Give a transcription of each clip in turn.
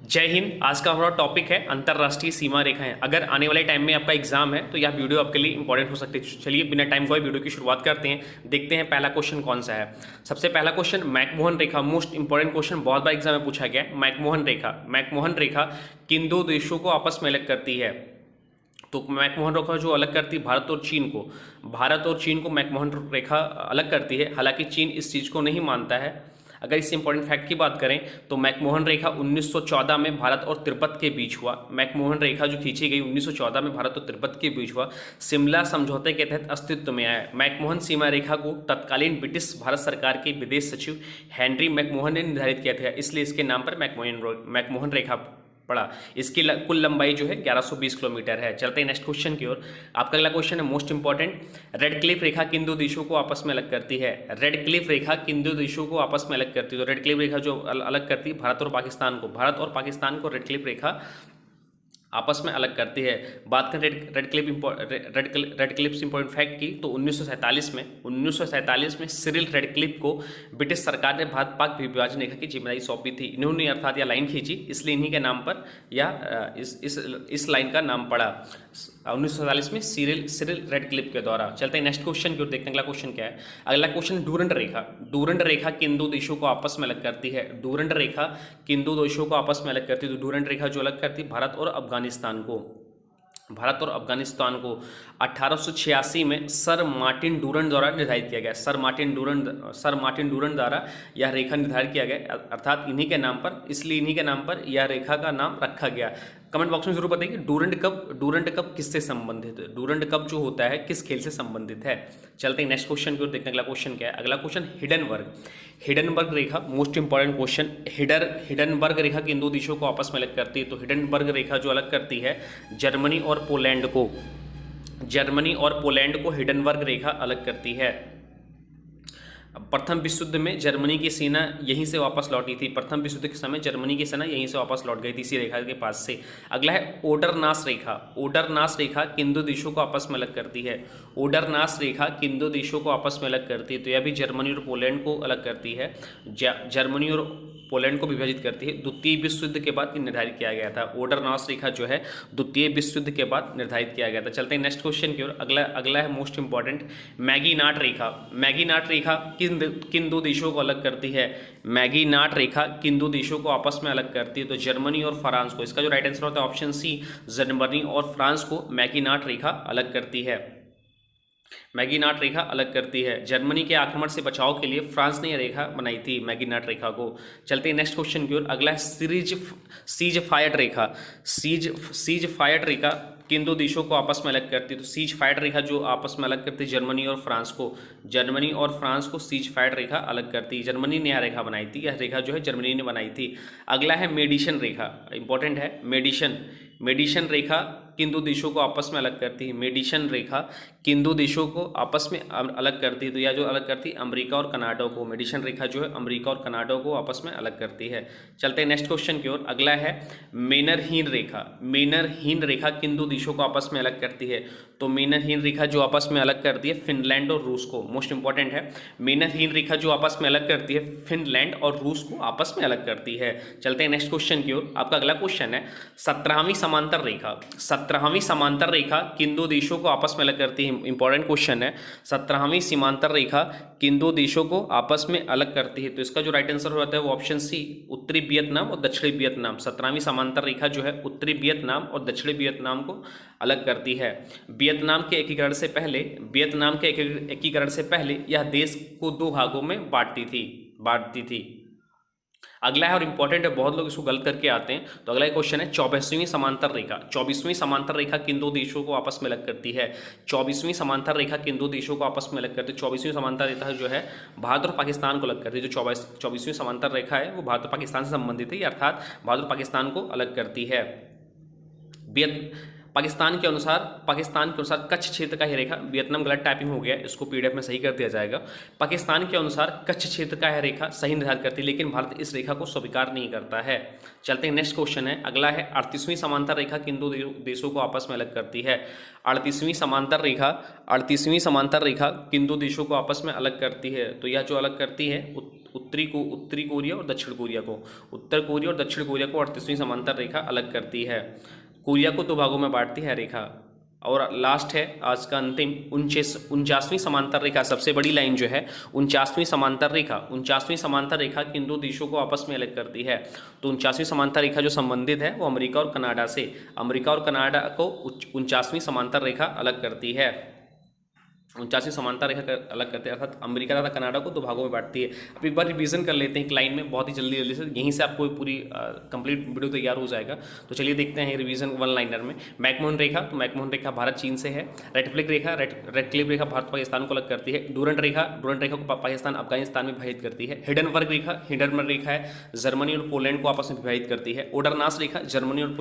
जय हिंद। आज का हमारा टॉपिक है अंतर्राष्ट्रीय सीमा रेखाएं। अगर आने वाले टाइम में आपका एग्जाम है तो यह वीडियो आपके लिए इंपॉर्टेंट हो सकती है। चलिए बिना टाइम गवाए वीडियो की शुरुआत करते हैं। देखते हैं पहला क्वेश्चन कौन सा है। सबसे पहला क्वेश्चन मैकमोहन रेखा, मोस्ट इंपॉर्टेंट क्वेश्चन, बहुत बार एग्जाम में पूछा गया है। मैकमोहन रेखा किन दो देशों को आपस में अलग करती है? तो मैकमोहन रेखा जो अलग करती है भारत और चीन को मैकमोहन रेखा अलग करती है। हालांकि चीन इस चीज़ को नहीं मानता है। अगर इस इंपॉर्टेंट फैक्ट की बात करें तो मैकमोहन रेखा 1914 में भारत और तिब्बत के बीच हुआ। मैकमोहन रेखा जो खींची गई 1914 में भारत और तिब्बत के बीच हुआ, शिमला समझौते के तहत अस्तित्व में आया। मैकमोहन सीमा रेखा को तत्कालीन ब्रिटिश भारत सरकार के विदेश सचिव हेनरी मैकमोहन ने निर्धारित किया था, इसलिए इसके नाम पर मैकमोहन रेखा पड़ा। इसकी कुल लंबाई जो है 1120 किलोमीटर है। चलते हैं नेक्स्ट क्वेश्चन की ओर। आपका अगला क्वेश्चन है मोस्ट इंपॉर्टेंट, रेड क्लिफ रेखा किन दो देशों को आपस में अलग करती है? रेड क्लिफ रेखा किन दो देशों को आपस में अलग करती है? तो रेड क्लिफ रेखा जो अलग करती है भारत और पाकिस्तान को रेड क्लिफ रेखा आपस में अलग करती है। बात करें रेड क्लिप्स इंपॉर्टेंट फैक्ट की तो 1947 में सिरिल रेडक्लिफ को ब्रिटिश सरकार ने भारत पाक विभाजन रेखा की जिम्मेदारी सौंपी थी। इन्होंने अर्थात यह लाइन खींची, इसलिए इन्हीं के नाम पर यह इस लाइन का नाम पड़ा 1947 में सिरिल रेडक्लिफ के द्वारा। चलते हैं नेक्स्ट क्वेश्चन की ओर, देखते हैं अगला क्वेश्चन क्या है। अगला क्वेश्चन डूरंड रेखा किन दो देशों को आपस में अलग करती है? डूरंड रेखा किन दो देशों को आपस में अलग करती है? तो डूरंड रेखा जो अलग करती है भारत और अफगानिस्तान को 1886 में सर मार्टिन डूरंड द्वारा निर्धारित किया गया। सर मार्टिन डूरंड द्वारा यह रेखा निर्धारित किया गया, अर्थात इन्हीं के नाम पर यह रेखा का नाम रखा गया। कमेंट बॉक्स में जरूर बताइए डूरंड कप किससे संबंधित है? डूरंड कप जो होता है किस खेल से संबंधित है? चलते हैं नेक्स्ट क्वेश्चन की ओर, देखते हैं अगला क्वेश्चन क्या है। अगला क्वेश्चन हिडनबर्ग रेखा, मोस्ट इंपॉर्टेंट क्वेश्चन। हिडनबर्ग रेखा किन दो देशों को आपस में अलग करती है? तो हिडनबर्ग रेखा जो अलग करती है जर्मनी और पोलैंड को हिडनबर्ग रेखा अलग करती है। प्रथम विश्व युद्ध में जर्मनी की सेना यहीं से वापस लौटी थी। प्रथम विश्व युद्ध के समय जर्मनी की सेना यहीं से वापस लौट गई थी, इसी रेखा के पास से। अगला है ओडरनास रेखा किन दो देशों को आपस में अलग करती है? ओडरनास रेखा किन दो देशों को आपस में अलग करती है? तो यह भी जर्मनी और पोलैंड को अलग करती है। जर्मनी और पोलैंड को विभाजित करती है। द्वितीय विश्व युद्ध के बाद निर्धारित किया गया था। ओडरनास रेखा जो है द्वितीय विश्व युद्ध के बाद निर्धारित किया गया था। चलते हैं नेक्स्ट क्वेश्चन की ओर। अगला है मोस्ट इंपॉर्टेंट मैगीनाट रेखा किन दो देशों को अलग करती है? मैगीनाट रेखा किन दो देशों को आपस में अलग करती है? तो जर्मनी और फ्रांस को। इसका जो राइट आंसर होता है ऑप्शन सी, जर्मनी और फ्रांस को मैगीनाट रेखा अलग करती है। जर्मनी के आक्रमण से बचाव के लिए फ्रांस ने यह रेखा बनाई थी, मैगीनाट रेखा को। चलते हैं नेक्स्ट क्वेश्चन की ओर। अगला है सीज फायर्ड रेखा किन दो देशों को आपस में अलग करती है? तो सीज फायर्ड रेखा जो आपस में अलग करती है जर्मनी और फ्रांस को सीज फायर्ड रेखा अलग करती है। जर्मनी ने यह रेखा बनाई थी, यह रेखा जो है जर्मनी ने बनाई थी। अगला है मेडिसन रेखा, इंपॉर्टेंट है। मेडिसन रेखा किन दो देशों को आपस में अलग करती है? मेडिसन रेखा किन दो देशों को आपस में अलग करती है? तो यह जो अलग करती है अमेरिका और कनाडा को। मेडिसन रेखा जो है अमेरिका और कनाडा को आपस में अलग करती है। चलते हैं नेक्स्ट क्वेश्चन की ओर। अगला है मेनरहीन रेखा किन दो देशों को आपस में अलग करती है? तो मेनरहीन रेखा जो आपस में अलग करती है फिनलैंड और रूस को। मोस्ट इंपॉर्टेंट है, मेनरहीन रेखा जो आपस में अलग करती है फिनलैंड और रूस को आपस में अलग करती है। चलते हैं नेक्स्ट क्वेश्चन की ओर। आपका अगला क्वेश्चन है 17वीं समांतर रेखा किन दो देशों को आपस में अलग करती है? इंपॉर्टेंट क्वेश्चन है। 17वीं समांतर रेखा किन दो देशों को आपस में अलग करती है? तो इसका जो राइट आंसर होता है वो ऑप्शन सी, उत्तरी वियतनाम और दक्षिणी वियतनाम। 17वीं समांतर रेखा जो है उत्तरी वियतनाम और दक्षिणी वियतनाम को अलग करती है। वियतनाम के एकीकरण से पहले यह देश को दो भागों में बांटती थी। अगला है और इंपॉर्टेंट है, बहुत लोग इसको गलत करके आते हैं। तो अगला क्वेश्चन है 24वीं समांतर रेखा किन दो देशों को आपस में अलग करती है? 24वीं समांतर रेखा किन दो देशों को आपस में अलग करती है? 24वीं समांतर रेखा जो है भारत और पाकिस्तान को अलग करती है। जो 24वीं समांतर रेखा है वो भारत और पाकिस्तान से संबंधित है, अर्थात भारत और पाकिस्तान को अलग करती है। पाकिस्तान के अनुसार कच्छ क्षेत्र का यह रेखा, वियतनाम गलत टाइपिंग हो गया, इसको पीडीएफ में सही कर दिया जाएगा। पाकिस्तान के अनुसार कच्छ क्षेत्र का यह रेखा सही निर्धारित करती है, लेकिन भारत इस रेखा को स्वीकार नहीं करता है। चलते हैं नेक्स्ट क्वेश्चन है। अगला है 38वीं समांतर रेखा किन दो देशों को आपस में अलग करती है? 38वीं समांतर रेखा किन दो देशों को आपस में अलग करती है? तो यह जो अलग करती है उत्तरी कोरिया और दक्षिण कोरिया को, उत्तर कोरिया और दक्षिण कोरिया को 38वीं समांतर रेखा अलग करती है। कोरिया को 2 भागों में बांटती है रेखा। और लास्ट है आज का अंतिम 49वीं समांतर रेखा, सबसे बड़ी लाइन जो है 49वीं समांतर रेखा किन दो देशों को आपस में अलग करती है। तो 49वीं समांतर रेखा जो संबंधित है वो अमेरिका और कनाडा से, अमेरिका और कनाडा को 49वीं समांतर रेखा अलग करती है। 49वीं समांतर रेखा अलग करते हैं, अर्थात अमेरिका तथा कनाडा को 2 भागों में बांटती है। अब एक बार रिवीजन कर लेते हैं एक लाइन में, बहुत ही जल्दी से, यहीं से आपको पूरी कंप्लीट वीडियो तैयार हो जाएगा। तो चलिए देखते हैं रिवीजन वन लाइनर में। मैकमोहन रेखा, तो मैकमोहन रेखा भारत चीन से है। रेड क्लिफ रेखा भारत पाकिस्तान को अलग करती है। डूरंट रेखा को पाकिस्तान अफगानिस्तान में विभाजित करती है। हिडनबर्ग रेखा है जर्मनी और पोलैंड को आपस में विभाजित करती है। ओडरनास रेखा जर्मनी और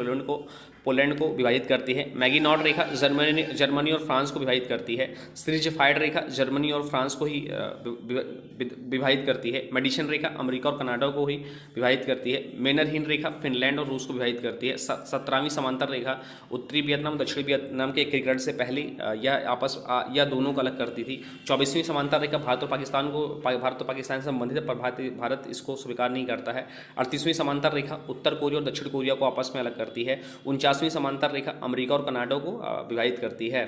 पोलैंड को विभाजित करती है। मैगिनॉट रेखा जर्मनी और फ्रांस को विभाजित करती है। फाइड रेखा जर्मनी और फ्रांस को ही विभाजित करती है। मेडिसन रेखा अमेरिका और कनाडा को ही विभाजित करती है। मेनरहीन रेखा फिनलैंड और रूस को विभाजित करती है। 17वीं समांतर रेखा उत्तरी वियतनाम दक्षिणी वियतनाम के एकीकरण से पहले या दोनों को अलग करती थी। 24वीं समांतर रेखा भारत और पाकिस्तान से संबंधित है, पर भारत इसको स्वीकार नहीं करता है। 38वीं समांतर रेखा उत्तर कोरिया और दक्षिण कोरिया को आपस में अलग करती है। 49वीं समांतर रेखा अमेरिका और कनाडा को विभाजित करती है।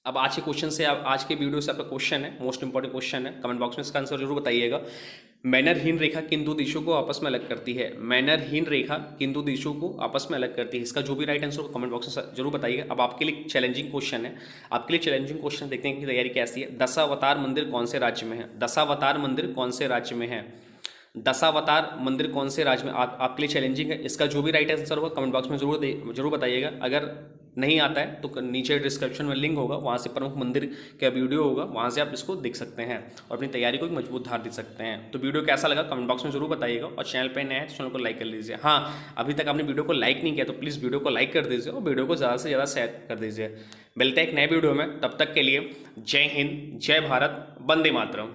अब आज के क्वेश्चन से, आज के वीडियो से आपका क्वेश्चन है, मोस्ट इंपॉर्टेंट क्वेश्चन है, कमेंट बॉक्स में इसका आंसर जरूर बताइएगा। मैनरहीन रेखा किन दो देशों को आपस में अलग करती है? मैनरहीन रेखा किन दो देशों को आपस में अलग करती है? इसका जो भी राइट आंसर हो कमेंट बॉक्स में जरूर बताइएगा। अब आपके लिए चैलेंजिंग क्वेश्चन है, देखते हैं कि तैयारी कैसी है। दशावतार मंदिर कौन से राज्य में है? दशावतार मंदिर कौन से राज्य में है? दशावतार मंदिर कौन से राज्य में? आपके लिए चैलेंजिंग है। इसका जो भी राइट आंसर होगा कमेंट बॉक्स में जरूर बताइएगा। अगर नहीं आता है तो नीचे डिस्क्रिप्शन में लिंक होगा, वहाँ से प्रमुख मंदिर का वीडियो होगा, वहाँ से आप इसको देख सकते हैं और अपनी तैयारी को एक मजबूत धार दे सकते हैं। तो वीडियो कैसा लगा कमेंट बॉक्स में जरूर बताइएगा और चैनल पे नए हैं तो चैनल को लाइक कर लीजिए। हाँ, अभी तक आपने वीडियो को लाइक नहीं किया तो प्लीज़ वीडियो को लाइक कर दीजिए और वीडियो को ज़्यादा से ज़्यादा शेयर कर दीजिए। मिलते हैं एक नए वीडियो में, तब तक के लिए जय हिंद, जय भारत, वंदे मातरम।